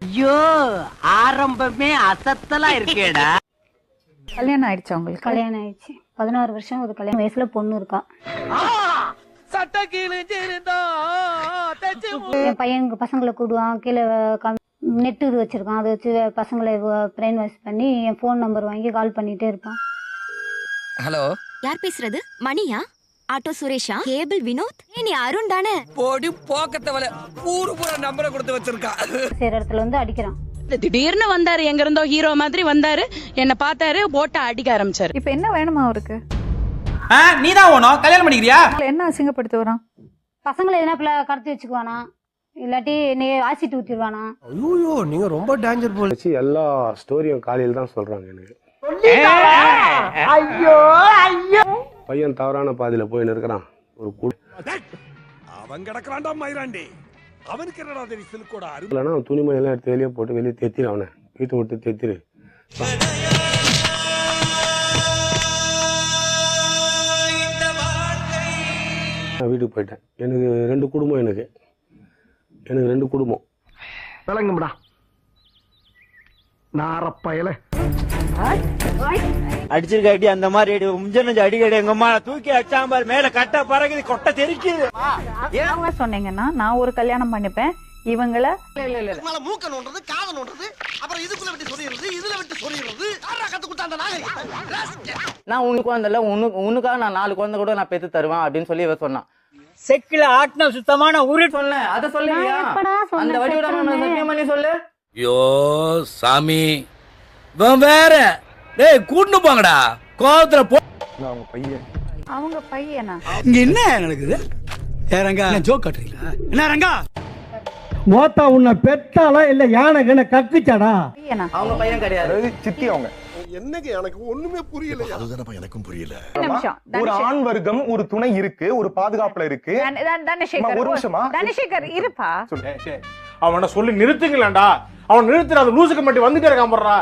ஐயோ ஆரம்பமே அசத்தலா இருக்கேடா. கல்யாணம் ஆயிடுச்சா உங்களுக்கு? கல்யாணம் ஆயிடுச்சு. 16 வருஷம் ஒரு கல்யாணம் வயசுல பொண்ணு இருக்கா. என் பையனுக்கு பசங்களை கூடுவான், கீழே நெட் இது வச்சிருக்கான், அதை வச்சு பசங்களை பிரெயின் வாஷ் பண்ணி என் ஃபோன் நம்பர் வாங்கி கால் பண்ணிட்டே இருப்பான். ஹலோ, யார் பேசுறது? மணியா? ஆட்டோ சுரேஷா? கேபிள் வினோத்? நீ அருண் தானே? போடி போக்கத்தவள ஊரு பூரா நம்பரை கொடுத்து வச்சிருக்கா. சரி இடத்துல வந்து அடிக்கிறான். திடீர்னு வந்தாரு, எங்க இருந்தோ ஹீரோ மாதிரி வந்தாரு, என்ன பார்த்தாரு, போட்டு அடிக்க ஆரம்பிச்சாரு. இப்ப என்ன வேணுமா அவருக்கு? நீதான் ஓணும் கல்யாணம் பண்ணிக்கிறியா? என்ன அசிங்கப்படுத்த வரான்? பசங்களை எதனா கடத்தி வச்சுக்குவானா, இல்லாட்டி நீ ஆசிட்டு ஊத்திடுவானா. ஐயோ நீங்க ரொம்ப டேஞ்சர் போல. எல்லா ஸ்டோரியும் காலையில் தான் சொல்றாங்க எனக்கு. ஐயோ ஐயோ பையன் தவறான பாதையில போய் நிற்கிறான். ஒரு அவன் கிடக்குறான்டா மயிராண்டி. அவனுக்கு என்னடா தெரியும் சில்கோட அருமை. இல்லைன்னா துணிமணி எல்லாம் எடுத்து வெளியே போட்டு வெளியே தேத்திரு, அவனை வீட்டை விட்டு தேத்திரு. நான் வீட்டுக்கு போயிட்டேன். எனக்கு 2 குடும்பம். எனக்கு 2 குடும்பம். விளங்கும்டா நாரப்பயல அடிச்சிருக்க அடி அந்த மாதிரி அடி முஞ்சனஞ்சு அடிக்கடி எங்க அம்மா தூக்கி அச்சாம்பார் மேல கட்ட பறகுது கொட்டை தெரிக்குது. அவங்க சொன்னீங்கன்னா நான் ஒரு கல்யாணம் பண்ணிப்பேன் இவங்கள. மூக்க நோண்டுறது காத நோண்டுறது அப்புறம் இதுக்குள்ள விட்டு சொல்லிடுறது இதுல விட்டு சொல்லிடுறது யாரா கத்து கொடுத்தா அந்த நாகரிகம். நான் உனக்கு குழந்தை உனக்காக நான் 4 குழந்தை கூட நான் பெத்து தருவேன் அப்படின்னு சொல்லி இவ சொன்னான். செக்கில ஆட்டின சுத்தமான உரு சொன்னேன், அதை சொல்லுவியா? நான் எப்படா சொன்னேன் அந்த வடியோட செக்குன்னு? சத்தியம் பண்ணி சொல்லு. ஐயோ சாமி, வேற டேய் கூட்டு போங்கடா கோவத்துல போ. அவங்க பையன் அவங்க பையனா? இங்க என்ன நடக்குது? ஏறங்க ஜோக் காட்டுறீங்களா? என்ன ரங்கா மோத்தா உன்னை பெத்தாலா இல்ல யானை கண்ண கக்குச்சாடா? பையனா? அவங்க பையன் கிடையாது. சித்தி. அவங்க என்னங்க எனக்கு ஒண்ணுமே புரியல. அதுதானப்பா எனக்கும் புரியல. ஒரு ஆண் வர்க்கம், ஒரு துணை இருக்கு, ஒரு பாதுகாப்புல இருக்கு. ஒரு நிமிஷமா? தனசேகர் இருப்பா. அவனை சொல்லி நிறுத்துங்களேன்டா. அவன் நிறுத்துற அது லூசுக்கு மட்டும் வந்துட்டே இருக்கான் போடுறா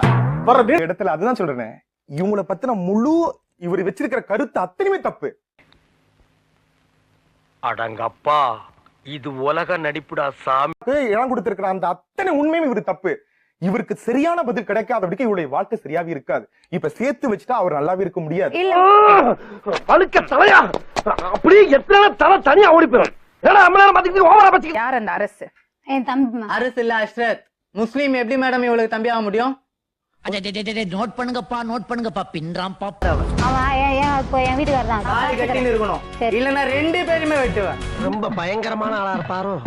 வர்ற இடத்துல. அதுதான் சொல்றேன், இவங்கள பத்தின முழு இவர் வச்சிருக்கிற கருத்து அத்தனையுமே தப்பு. அடங்கப்பா, இது உலக நடிப்புடா சாமி. இடம் கொடுத்திருக்கிற அந்த அத்தனை உண்மையும் இவரு தப்பு. இவருக்கு சரியான பதில் கிடைக்காதபடிக்கு இவருடைய வாழ்க்கை சரியாவே இருக்காது. இப்ப சேர்த்து வச்சுட்டா அவர் நல்லாவே இருக்க முடியாது. பழுக்க தலையா அப்படியே எத்தனை தலை தனியா ஓடி போயிடும். ஏன்னா அம்மனார பாத்துக்கிட்டு ஓவரா பாத்துக்கிட்டு. யார் அந்த அரசு? என் தம்பி. அரசு இல்ல அஷ்ரத், முஸ்லீம் எப்படி மேடம் இவளுக்கு தம்பி ஆக முடியும்? நோட் பண்ணுங்கப்பா பின்றாம் அவன் இப்போ என் வீட்டுக்காரர் தான். தாலி கட்டின்னு இருக்கணும், இல்லன்னா 2 பேருமே வெட்டுவேன். ரொம்ப பயங்கரமான ஆளா இருப்பாரோ.